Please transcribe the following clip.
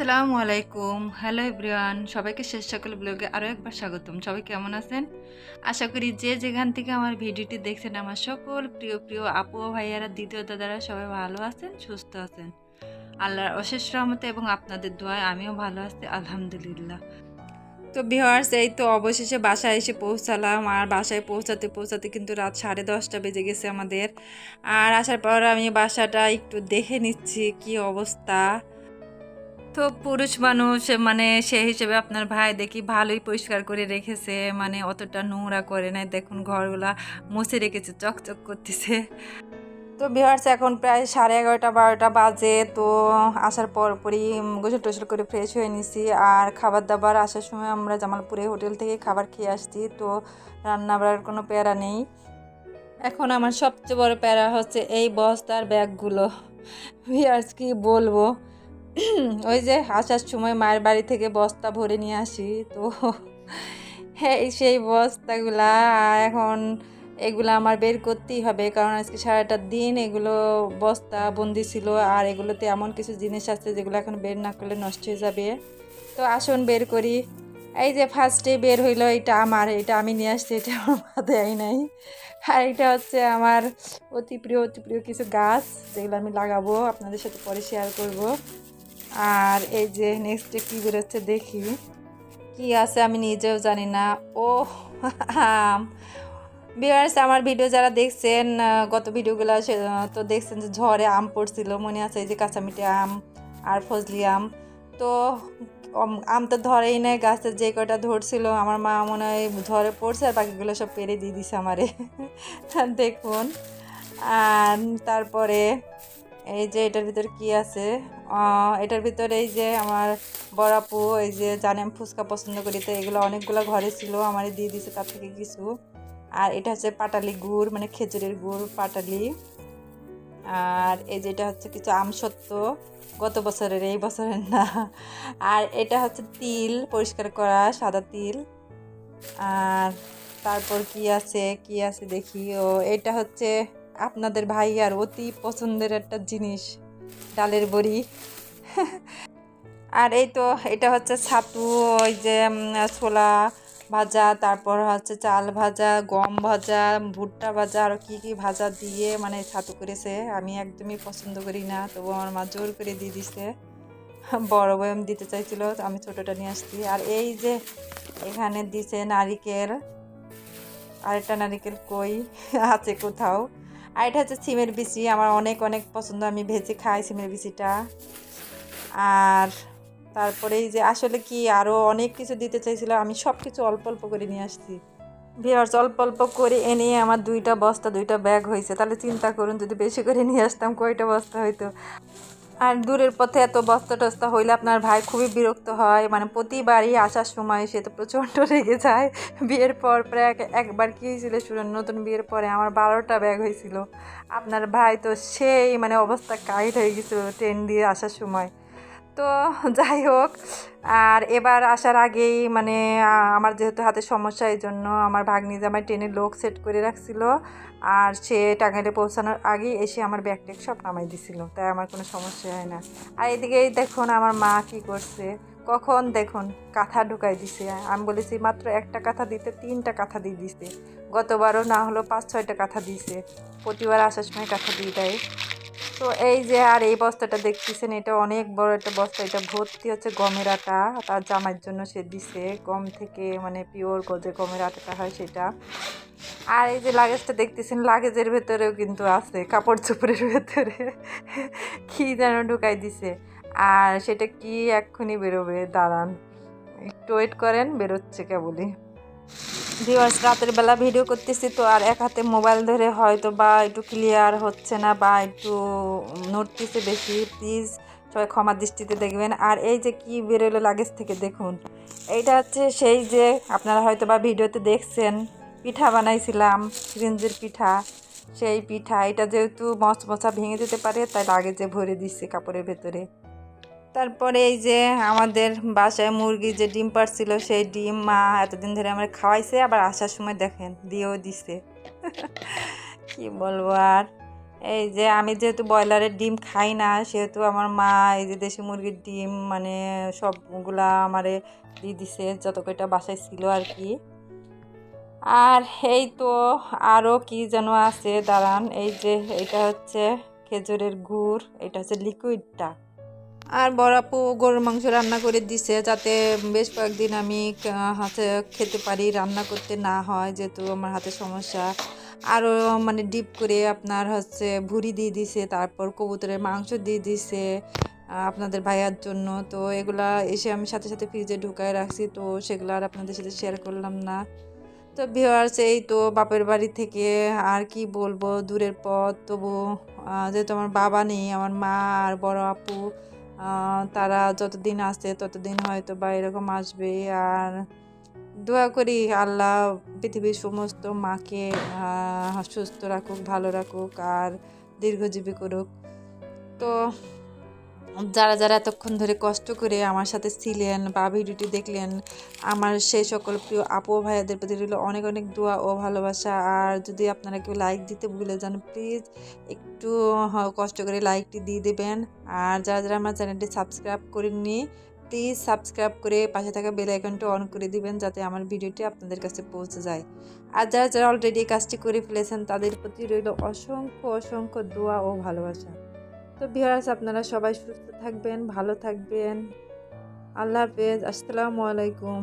আসসালামু আলাইকুম। Hello everyone. সবাইকে শেষ সকাল ব্লগে আরও একবার স্বাগতম। সবাই কেমন আছেন? আশা করি যে যেখান থেকে আমার ভিডিওটি দেখছেন আমার সকল প্রিয় প্রিয় আপু ও ভাইয়ারা, দ্বিতীয় দাদারা সবাই ভালো আছেন, সুস্থ আছেন। আল্লাহর অশেষ রহমতে এবং আপনাদের দোয়ায় আমিও ভালো আছি আলহামদুলিল্লাহ। তো ভিউয়ার্স, এই তো অবশেষে বাসায় এসে পৌঁছালাম। আর বাসায় পৌঁছাতে পৌঁছাতে কিন্তু রাত 10:30 বেজে গেছে আমাদের। আর আসার পর আমি বাসাটা একটু দেখে নিচ্ছি কি অবস্থা। তো পুরুষ মানুষ মানে সেই হিসেবে আপনার ভাই দেখি ভালোই পরিষ্কার করে রেখেছে, মানে অতটা নোংরা করে নাই। দেখুন ঘরগুলা মুছে রেখেছে, চকচক করতেছে। তো ভিউয়ার্স, এখন প্রায় 11:30-12টা বাজে। তো আসার পরই গোসল টোসল করে ফ্রেশ হয়ে নিছি। আর খাবার দাবার আসার সময় আমরা জামালপুরে হোটেল থেকে খাবার খেয়ে আসছি। তো রান্না বাড়ার কোনো প্যারা নেই। এখন আমার সবচেয়ে বড় প্যারা হচ্ছে এই বস্তার ব্যাগগুলো। ভিউয়ার্স কি বলবো, ওই যে আসার সময় মায়ের বাড়ি থেকে বস্তা ভরে নিয়ে আসি, তো হ্যাঁ সেই বস্তাগুলা এখন এগুলো আমার বের করতেই হবে, কারণ আজকে সারাটা দিন এগুলো বস্তা বন্দি ছিল। আর এগুলোতে এমন কিছু জিনিস আছে যেগুলো এখন বের না করলে নষ্ট হয়ে যাবে। তো আসুন বের করি। এই যে ফার্স্টে বের হইলো, এটা আমার, এটা আমি নিয়ে আসছি, এটা আমার মা দেয় নাই। আর এটা হচ্ছে আমার অতি প্রিয় কিছু গাছ, যেগুলো আমি লাগাবো, আপনাদের সাথে পরে শেয়ার করব। আর এই যে নেক্সটে কী বেরোচ্ছে দেখি, কি আছে আমি নিজেও জানি না। ও আম। ভিউয়ার্স, আমার ভিডিও যারা দেখছেন গত ভিডিওগুলো তো দেখছেন যে ঝড়ে আম পড়ছিল, মনে আছে? এই যে কাঁচামিঠি আম আর ফজলি আম। তো আম তো ধরেই নেই, গাছের যে কটা ধরছিল আমার মা মনে হয় ঝড়ে পড়ছে আর বাকিগুলো সব পেরে দিয়ে দিছে আমারে। দেখুন। আর তারপরে এই যে এটার ভিতর কি আছে, এটার ভিতরে এই যে আমার বড় আপু, এই যে জানে আমি ফুচকা পছন্দ করি, তো এগুলো অনেকগুলো ঘরে ছিল, আমারে দিয়ে দিছে তার থেকে কিছু। আর এটা হচ্ছে পাটালি গুড়, মানে খেজুরের গুড় পাটালি। আর এই যে এটা হচ্ছে কিছু আমসত্ত্ব, গত বছরের, এই বছরের না। আর এটা হচ্ছে তিল, পরিষ্কার করা সাদা তিল। আর তারপর কি আছে দেখি, ও এটা হচ্ছে আপনাদের ভাইয়ার অতি পছন্দের একটা জিনিস, ডালের বড়ি। আর এই তো এটা হচ্ছে ছাতু, ওই যে ছোলা ভাজা, তারপর হচ্ছে চাল ভাজা, গম ভাজা, ভুট্টা ভাজা, আর কি ভাজা দিয়ে মানে ছাতু করেছে। আমি একদমই পছন্দ করি না, তবু আমার মা জোর করে দিয়ে দিছে। বড় বয়ম দিতে চাইছিল, আমি ছোটটা নিয়ে আসছি। আর এই যে এখানে দিছে নারিকেল, আরেকটা নারিকেল কই আছে কোথাও। আর এটা হচ্ছে সিমের বিচি, আমার অনেক অনেক পছন্দ, আমি ভেজে খাই সিমের বিচিটা। আর তারপরে এই যে আসলে কি আরও অনেক কিছু দিতে চাইছিল, আমি সব কিছু অল্প অল্প করে নিয়ে আসছি। ভিউয়ার্স, অল্প অল্প করে এনে আমার 2টা বস্তা 2টা ব্যাগ হয়েছে। তাহলে চিন্তা করুন, যদি বেশি করে নিয়ে আসতাম কয়টা বস্তা হইতো। আর দূরের পথে এত বস্তা টস্তা হইলে আপনার ভাই খুবই বিরক্ত হয়, মানে প্রতিবারই আসার সময় সে তো প্রচণ্ড রেগে যায়। বিয়ের পর প্রায় একবার কী হয়েছিল শুনুন, নতুন বিয়ের পরে আমার 12টা ব্যাগ হয়েছিল। আপনার ভাই তো সেই মানে অবস্থা কাইট হয়ে গেছিলো ট্রেন দিয়ে আসার সময়। তো যাই হোক, আর এবার আসার আগেই মানে আমার যেহেতু হাতে সমস্যা, এই জন্য আমার ভাগ্নি যে আমার ট্রেনের লোক সেট করে রাখছিল। আর সে টাঙ্গাইলে পৌঁছানোর আগেই এসে আমার ব্যাগ ট্যাগ সব নামাই দিছিল, তাই আমার কোনো সমস্যা হয় না। আর এদিকেই দেখুন আমার মা কি করছে, কখন দেখুন কাঁথা ঢুকাই দিছে। আমি বলেছি মাত্র একটা কাঁথা দিতে 3টা কাঁথা দিয়ে দিছে। গতবারও না হলো 5-6টা কাঁথা দিয়েছে, প্রতিবার আসার সময় কাঁথা দিয়ে দেয়। তো এই যে আর এই বস্তাটা দেখতেছেন, এটা অনেক বড় একটা বস্তা, এটা ভর্তি হচ্ছে গমের আটা, তার জামাইয়ের জন্য সে দিছে, গম থেকে মানে পিওর যে গমের আটাটা হয় সেটা। আর এই যে লাগেজটা দেখতেছেন, লাগেজের ভেতরেও কিন্তু আছে কাপড় চোপড়ের ভেতরে কি যেন ঢুকাই দিছে। আর সেটা কি এক্ষুনি বেরোবে, দাঁড়ান একটু ওয়েট করেন, বেরোচ্ছে কেবলই। ভিউয়ার্স, রাতের বেলা ভিডিও করতেছি তো, আর এক হাতে মোবাইল ধরে হয়তো বা একটু ক্লিয়ার হচ্ছে না বা একটু নড়তেছে বেশি, প্লিজ সবাই ক্ষমা দৃষ্টিতে দেখবেন। আর এই যে কি বেরোলো লাগেজ থেকে দেখুন, এইটা হচ্ছে সেই যে আপনারা হয়তো বা ভিডিওতে দেখছেন পিঠা বানাইছিলাম, সিরিঞ্জের পিঠা, সেই পিঠা। এটা যেহেতু মচমচা ভেঙে যেতে পারে, তাই লাগেজে ভরে দিচ্ছে কাপড়ের ভেতরে। তারপরে এই যে আমাদের বাসায় মুরগি যে ডিম পাড়ছিল, সেই ডিম মা এতদিন ধরে আমার খাওয়াইছে, আবার আসার সময় দেখেন দিয়েও দিছে। কি বলবো আর। এই যে আমি যেহেতু ব্রয়লারের ডিম খাই না, সেহেতু আমার মা এই যে দেশি মুরগির ডিম মানে সবগুলা আমারে দিয়ে দিছে যত কয়টা বাসায় ছিল আর কি। আর এই তো আরও কি যেন আছে, দাঁড়ান, এই যে এটা হচ্ছে খেজুরের গুড়, এটা হচ্ছে লিকুইডটা। আর বড় আপু গরুর মাংস রান্না করে দিছে যাতে বেশ কয়েকদিন আমি হাতে খেতে পারি, রান্না করতে না হয় যেহেতু আমার হাতে সমস্যা। আরও মানে ডিপ করে আপনার হচ্ছে ভুড়ি দিয়ে দিছে, তারপর কবুতরের মাংস দিয়ে দিছে আপনাদের ভাইয়ার জন্য। তো এগুলা এসে আমি সাথে সাথে ফ্রিজে ঢুকায় রাখছি, তো সেগুলো আর আপনাদের সাথে শেয়ার করলাম না। তো ভিউয়ার্স, এই তো বাপের বাড়ি থেকে আর কি বলবো, দূরের পথ, তবু যেহেতু আমার বাবা নেই, আমার মা আর বড় আপু তারা যতদিন আছে ততদিন হয়তো বা এরকম আসবে। আর দোয়া করি আল্লাহ পৃথিবীর সমস্ত মাকে সুস্থ রাখুক, ভালো রাখুক আর দীর্ঘজীবী করুক। তো যারা যারা এতক্ষণ ধরে কষ্ট করে আমার সাথে ছিলেন বা ভিডিওটি দেখলেন, আমার সেই সকল প্রিয় আপু ভাইয়াদের প্রতি রইল অনেক অনেক দোয়া ও ভালোবাসা। আর যদি আপনারা কেউ লাইক দিতে ভুলে যান, প্লিজ একটু কষ্ট করে লাইকটি দিয়ে দেবেন। আর যারা যারা আমার চ্যানেলটি সাবস্ক্রাইব করেননি, প্লিজ সাবস্ক্রাইব করে পাশে থাকা বেল আইকনটি অন করে দিবেন যাতে আমার ভিডিওটি আপনাদের কাছে পৌঁছে যায়। আর যারা যারা অলরেডি এই কাজটি করে ফেলেছেন তাদের প্রতি রইল অসংখ্য অসংখ্য দোয়া ও ভালোবাসা। তো ভিউয়ার্স, আপনারা সবাই সুস্থ থাকবেন, ভালো থাকবেন। আল্লাহ হাফেজ, আসসালামু আলাইকুম।